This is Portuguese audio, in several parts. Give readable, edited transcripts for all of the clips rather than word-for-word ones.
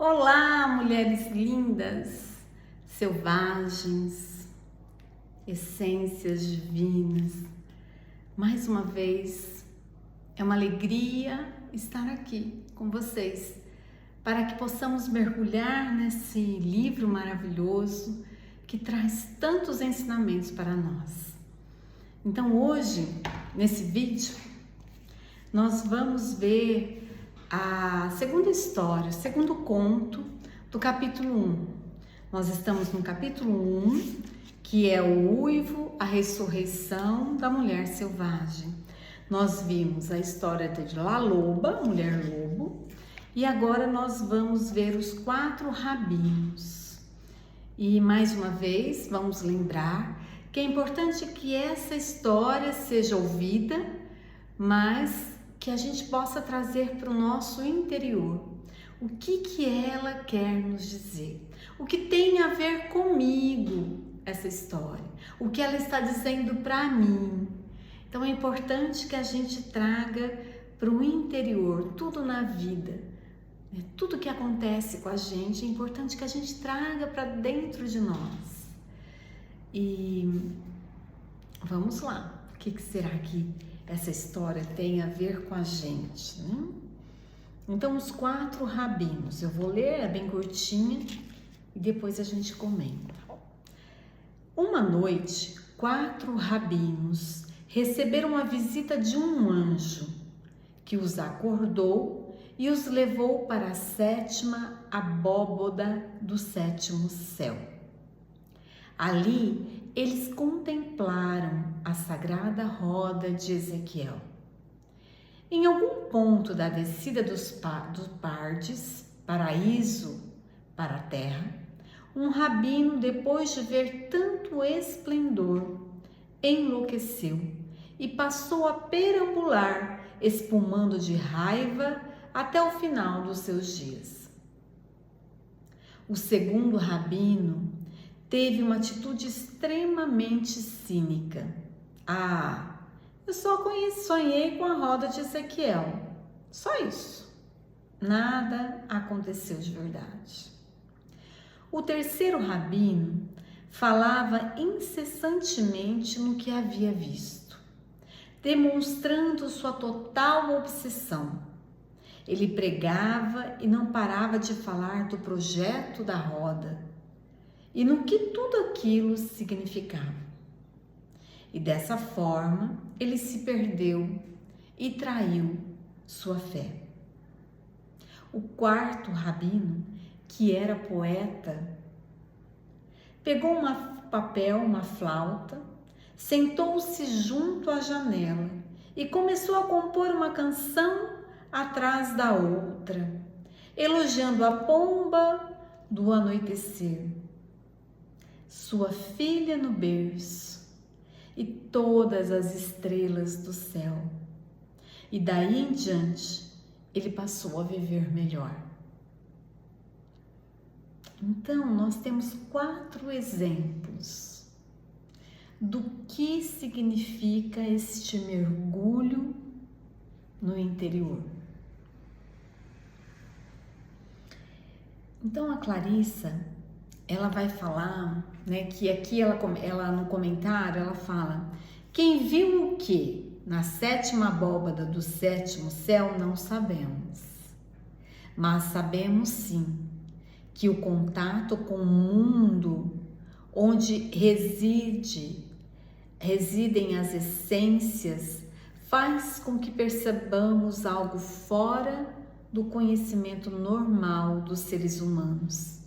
Olá, mulheres lindas, selvagens, essências divinas. Mais uma vez, é uma alegria estar aqui com vocês, para que possamos mergulhar nesse livro maravilhoso que traz tantos ensinamentos para nós. Então hoje, nesse vídeo, nós vamos ver a segunda história, o segundo conto do capítulo 1. Nós estamos no capítulo 1, que é o uivo, a ressurreição da mulher selvagem. Nós vimos a história de La Loba, mulher lobo, e agora nós vamos ver os 4 rabinos. E mais uma vez, vamos lembrar que é importante que essa história seja ouvida, mas que a gente possa trazer para o nosso interior. O que ela quer nos dizer? O que tem a ver comigo essa história? O que ela está dizendo para mim? Então é importante que a gente traga para o interior, tudo na vida, né? Tudo que acontece com a gente, é importante que a gente traga para dentro de nós. E vamos lá, o que será que essa história tem a ver com a gente, né? Então, os 4 rabinos, eu vou ler, é bem curtinha, e depois a gente comenta. Uma noite, 4 rabinos receberam a visita de um anjo, que os acordou e os levou para a 7ª abóboda do 7º céu. Ali, eles contemplaram a sagrada roda de Ezequiel. Em algum ponto da descida dos Pardes, paraíso para a terra, um rabino, depois de ver tanto esplendor, enlouqueceu e passou a perambular, espumando de raiva até o final dos seus dias. O segundo rabino teve uma atitude extremamente cínica. Eu só sonhei com a roda de Ezequiel. Só isso. Nada aconteceu de verdade. O terceiro rabino falava incessantemente no que havia visto, demonstrando sua total obsessão. Ele pregava e não parava de falar do projeto da roda e no que tudo aquilo significava. E dessa forma, ele se perdeu e traiu sua fé. O quarto rabino, que era poeta, pegou uma flauta, sentou-se junto à janela e começou a compor uma canção atrás da outra, elogiando a pomba do anoitecer, sua filha no berço e todas as estrelas do céu. E daí em diante, ele passou a viver melhor. Então, nós temos 4 exemplos do que significa este mergulho no interior. Então, a Clarissa, ela vai falar, né, que aqui ela no comentário, ela fala: quem viu o que na 7ª abóbada do 7º céu não sabemos, mas sabemos sim que o contato com o mundo onde residem as essências faz com que percebamos algo fora do conhecimento normal dos seres humanos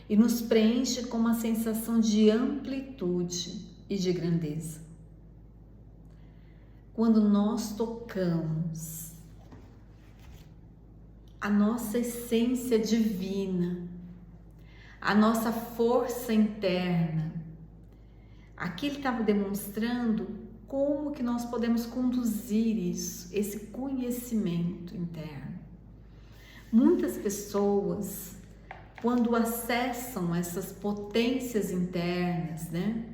e nos preenche com uma sensação de amplitude e de grandeza. Quando nós tocamos a nossa essência divina, a nossa força interna, aqui ele estava demonstrando como que nós podemos conduzir isso, esse conhecimento interno. Muitas pessoas, quando acessam essas potências internas, né,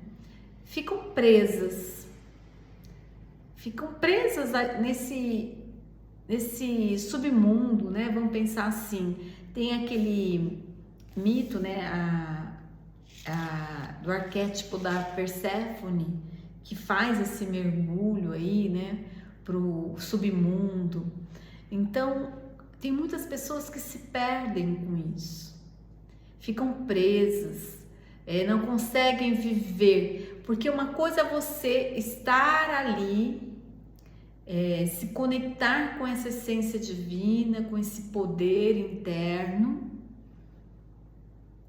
ficam presas nesse nesse submundo, né? Vamos pensar assim, tem aquele mito, né? Do arquétipo da Perséfone, que faz esse mergulho aí, né? Pro submundo. Então, tem muitas pessoas que se perdem com isso, ficam presas, não conseguem viver, porque uma coisa é você estar ali, se conectar com essa essência divina, com esse poder interno,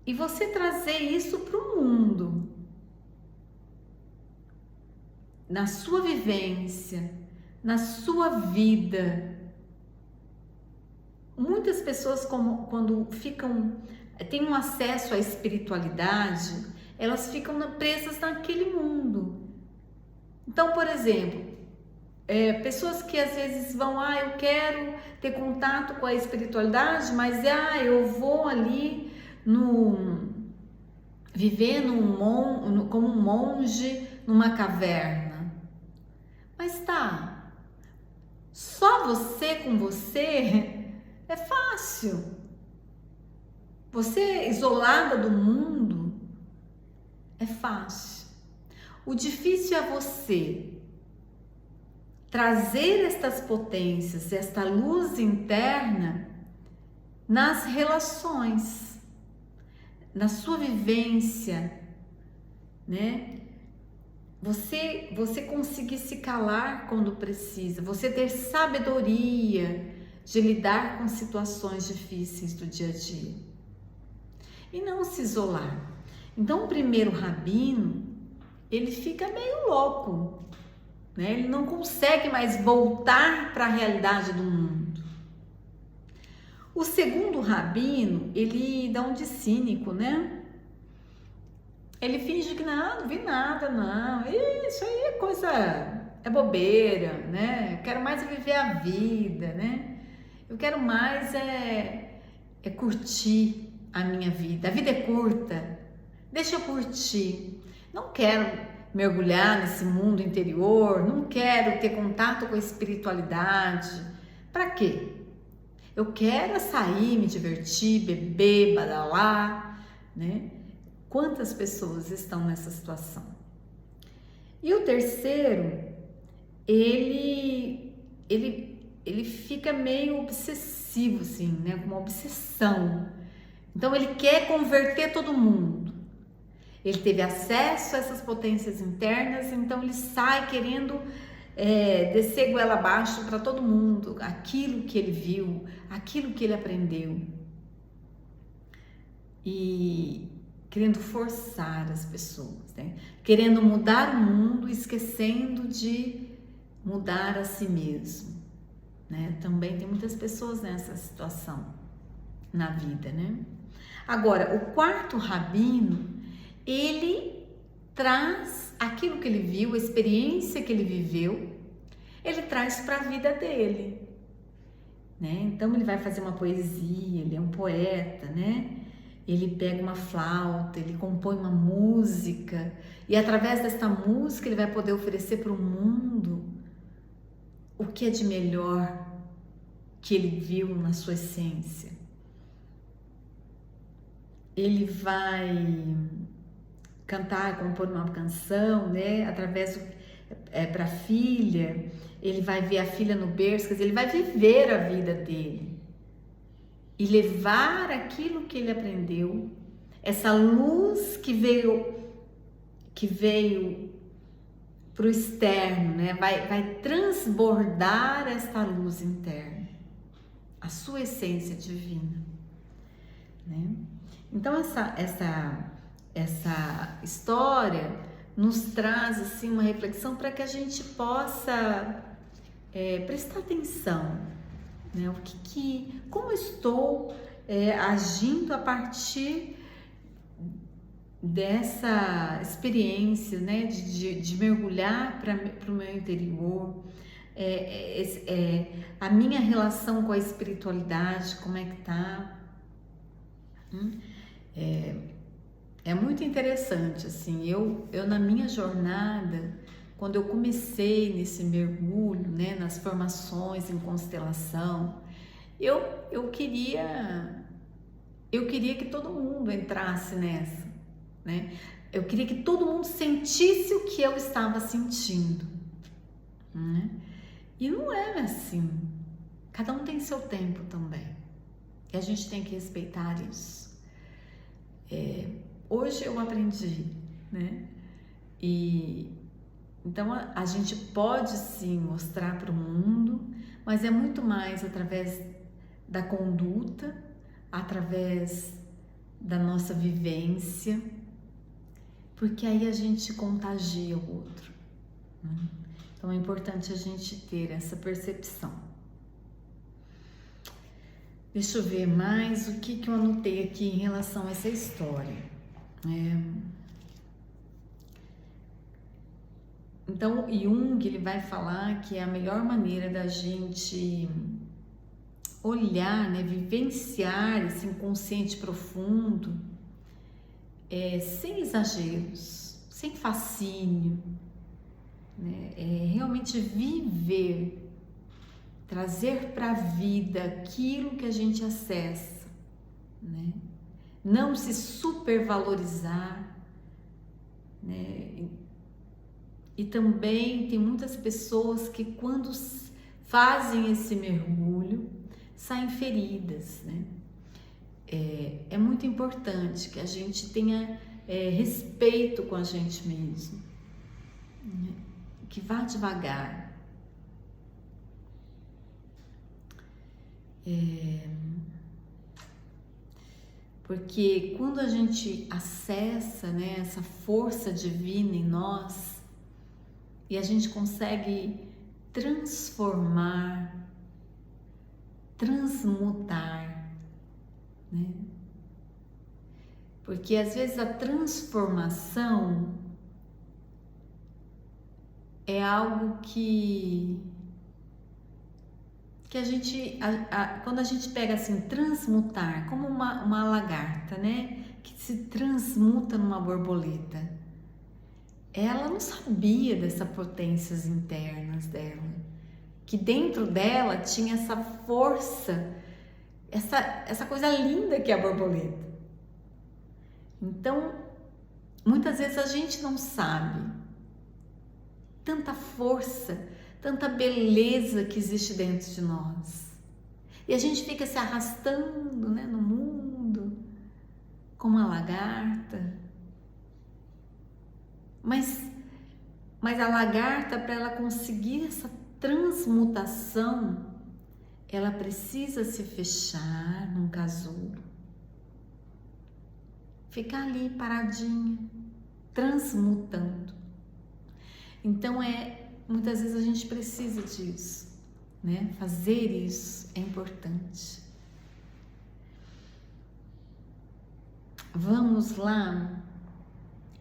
e você trazer isso para o mundo, na sua vivência, na sua vida. Muitas pessoas, quando têm um acesso à espiritualidade, elas ficam presas naquele mundo. Então, por exemplo, pessoas que às vezes vão, eu quero ter contato com a espiritualidade, mas eu vou ali viver como um monge numa caverna. Mas só você com você é fácil. Você isolada do mundo é fácil. O difícil é você trazer estas potências, esta luz interna nas relações, na sua vivência, né? Você conseguir se calar quando precisa, você ter sabedoria de lidar com situações difíceis do dia a dia e não se isolar. Então, o primeiro rabino, ele fica meio louco, né? Ele não consegue mais voltar para a realidade do mundo. O segundo rabino, ele dá um de cínico, né? Ele finge que não vi nada, não. Isso aí é coisa, é bobeira, né? Eu quero mais viver a vida, né? Eu quero mais curtir a minha vida. A vida é curta, deixa eu curtir. Não quero mergulhar nesse mundo interior, não quero ter contato com a espiritualidade. Para quê? Eu quero sair, me divertir, beber, badalar, né? Quantas pessoas estão nessa situação? E o terceiro, ele fica meio obsessivo, assim, né? Com uma obsessão. Então, ele quer converter todo mundo. Ele teve acesso a essas potências internas, então ele sai querendo descer goela abaixo para todo mundo, aquilo que ele viu, aquilo que ele aprendeu. E querendo forçar as pessoas, né? Querendo mudar o mundo, esquecendo de mudar a si mesmo, né? Também tem muitas pessoas nessa situação na vida, né? Agora, o quarto rabino, ele traz aquilo que ele viu, a experiência que ele viveu, ele traz para a vida dele, né? Então ele vai fazer uma poesia, ele é um poeta, né? Ele pega uma flauta, ele compõe uma música e através desta música ele vai poder oferecer para o mundo o que é de melhor que ele viu na sua essência. Ele vai cantar, compor uma canção, né? Através para a filha, ele vai ver a filha no berço, quer dizer, ele vai viver a vida dele e levar aquilo que ele aprendeu, essa luz que veio para o externo, né? Vai transbordar esta luz interna, a sua essência divina, né? Então essa história nos traz assim uma reflexão para que a gente possa prestar atenção, né? Como estou agindo a partir dessa experiência, né? De mergulhar para o meu interior, a minha relação com a espiritualidade, como é que tá? É muito interessante, assim, eu na minha jornada, quando eu comecei nesse mergulho, né, nas formações em constelação, eu queria que todo mundo entrasse nessa, né? Eu queria que todo mundo sentisse o que eu estava sentindo, né? E não era assim. Cada um tem seu tempo também. E a gente tem que respeitar isso. Hoje eu aprendi, né? E então a gente pode sim mostrar para o mundo, mas é muito mais através da conduta, através da nossa vivência, porque aí a gente contagia o outro, né? Então é importante a gente ter essa percepção. Deixa eu ver mais o que eu anotei aqui em relação a essa história. Então, Jung, ele vai falar que é a melhor maneira da gente olhar, né, vivenciar esse inconsciente profundo, sem exageros, sem fascínio, né? Realmente viver, trazer para a vida aquilo que a gente acessa, né? Não se supervalorizar, né? E também tem muitas pessoas que quando fazem esse mergulho saem feridas, né? É muito importante que a gente tenha respeito com a gente mesmo, né? Que vá devagar. Porque quando a gente acessa, né, essa força divina em nós e a gente consegue transformar, transmutar, né? Porque às vezes a transformação é algo que a gente, quando a gente pega assim, transmutar, como uma lagarta, né, que se transmuta numa borboleta, ela não sabia dessas potências internas dela, que dentro dela tinha essa força, essa coisa linda que é a borboleta. Então, muitas vezes a gente não sabe tanta força, tanta beleza que existe dentro de nós. E a gente fica se arrastando, né, no mundo, como uma lagarta. Mas a lagarta, para ela conseguir essa transmutação, ela precisa se fechar num casulo, ficar ali paradinha, transmutando. Então muitas vezes a gente precisa disso, né? Fazer isso é importante. Vamos lá,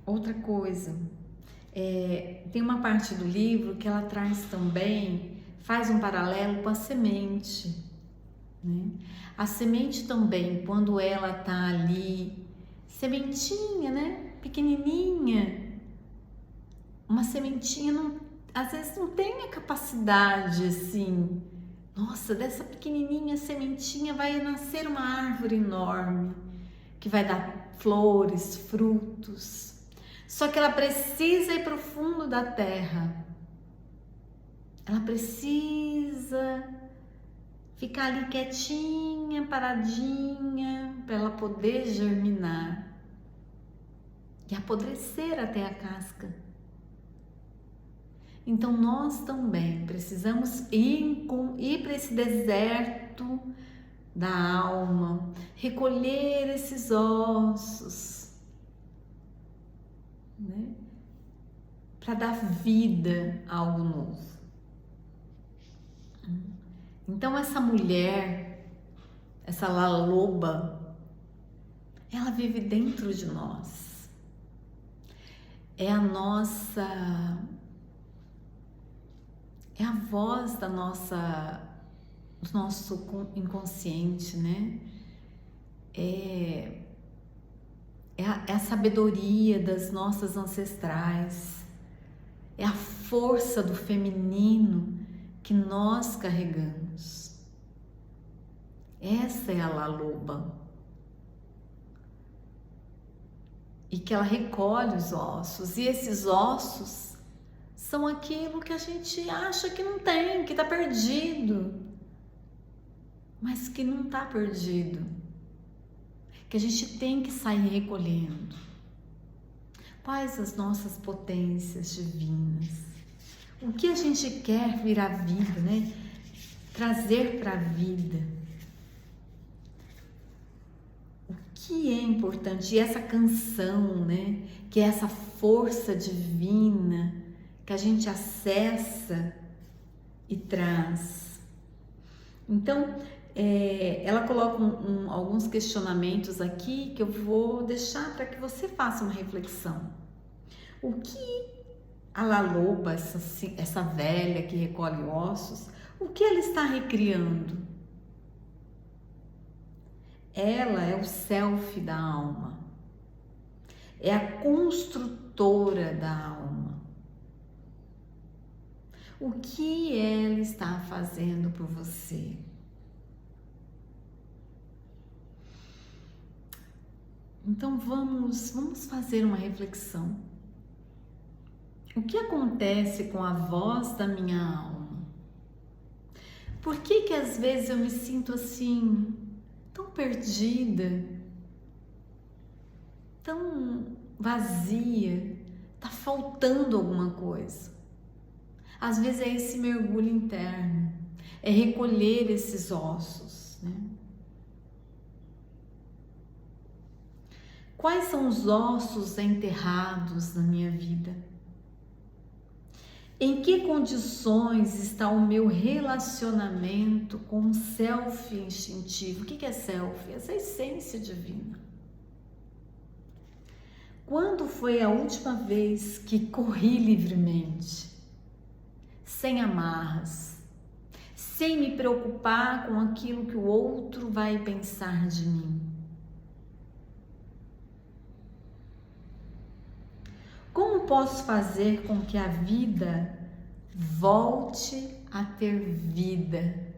outra coisa. Tem uma parte do livro que ela traz também, faz um paralelo com a semente, né? A semente também, quando ela tá ali, sementinha, né? Pequenininha, uma sementinha às vezes não tem a capacidade assim, nossa, dessa pequenininha sementinha vai nascer uma árvore enorme, que vai dar flores, frutos. Só que ela precisa ir para o fundo da terra. Ela precisa ficar ali quietinha, paradinha, para ela poder germinar e apodrecer até a casca. Então nós também precisamos ir para esse deserto da alma, recolher esses ossos, né? Para dar vida a algo novo. Então essa mulher, essa Laloba, ela vive dentro de nós. É a voz do nosso inconsciente, né? É a sabedoria das nossas ancestrais, é a força do feminino que nós carregamos. Essa é a Laloba. E que ela recolhe os ossos, e esses ossos são aquilo que a gente acha que não tem, que está perdido, mas que não está perdido, que a gente tem que sair recolhendo. Quais as nossas potências divinas? O que a gente quer vir à vida, né? Trazer para a vida. O que é importante? E essa canção, né? Que é essa força divina que a gente acessa e traz. Então, ela coloca alguns questionamentos aqui que eu vou deixar para que você faça uma reflexão. O que a Laloba, essa velha que recolhe ossos, o que ela está recriando? Ela é o self da alma, é a construtora da alma. O que ela está fazendo por você? Então vamos fazer uma reflexão. O que acontece com a voz da minha alma? Por que às vezes eu me sinto assim, tão perdida, tão vazia, tá faltando alguma coisa? Às vezes é esse mergulho interno, é recolher esses ossos, né? Quais são os ossos enterrados na minha vida? Em que condições está o meu relacionamento com o self instintivo? O que é self? Essa essência divina. Quando foi a última vez que corri livremente, sem amarras, sem me preocupar com aquilo que o outro vai pensar de mim? Como posso fazer com que a vida volte a ter vida?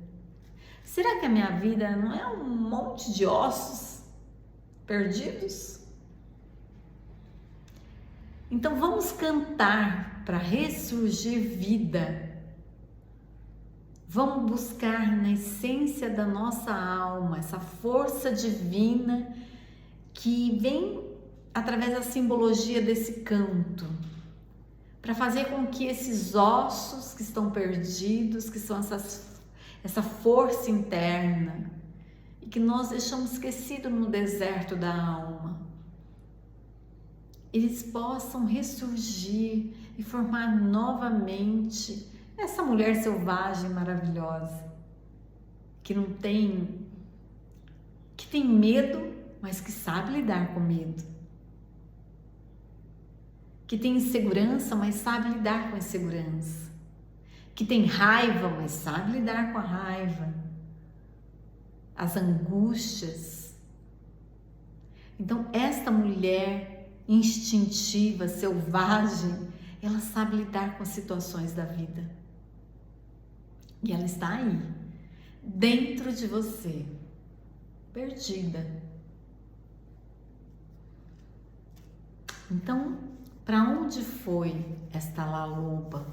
Será que a minha vida não é um monte de ossos perdidos? Então vamos cantar para ressurgir vida. Vamos buscar na essência da nossa alma essa força divina que vem através da simbologia desse canto, para fazer com que esses ossos que estão perdidos, que são essa força interna, e que nós deixamos esquecido no deserto da alma, eles possam ressurgir e formar novamente essa mulher selvagem maravilhosa, que tem medo, mas que sabe lidar com medo. Que tem insegurança, mas sabe lidar com a insegurança. Que tem raiva, mas sabe lidar com a raiva. As angústias. Então, esta mulher instintiva, selvagem, ela sabe lidar com as situações da vida. E ela está aí, dentro de você, perdida. Então, para onde foi esta Laloba,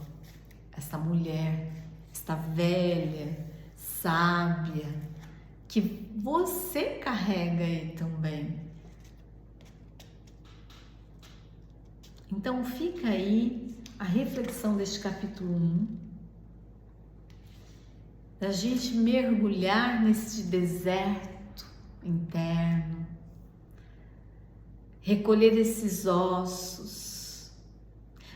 esta mulher, esta velha, sábia, que você carrega aí também? Então fica aí a reflexão deste capítulo 1, da gente mergulhar nesse deserto interno, recolher esses ossos,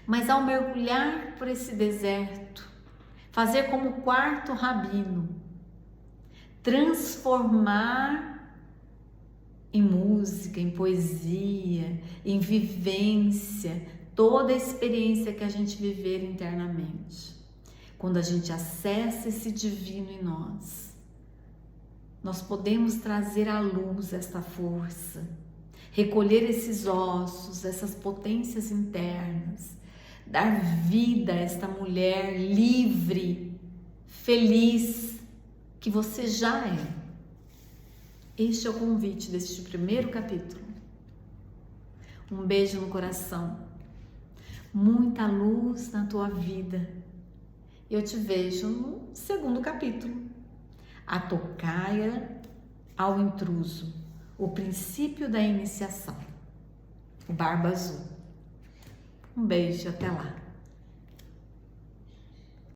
mas ao mergulhar por esse deserto, fazer como o quarto rabino, transformar em música, em poesia, em vivência, toda a experiência que a gente viver internamente. Quando a gente acessa esse divino em nós, nós podemos trazer à luz esta força, recolher esses ossos, essas potências internas, dar vida a esta mulher livre, feliz, que você já é. Este é o convite deste primeiro capítulo. Um beijo no coração, muita luz na tua vida. Eu te vejo no segundo capítulo. A tocaia ao intruso, o princípio da iniciação, o Barba Azul. Um beijo, até lá.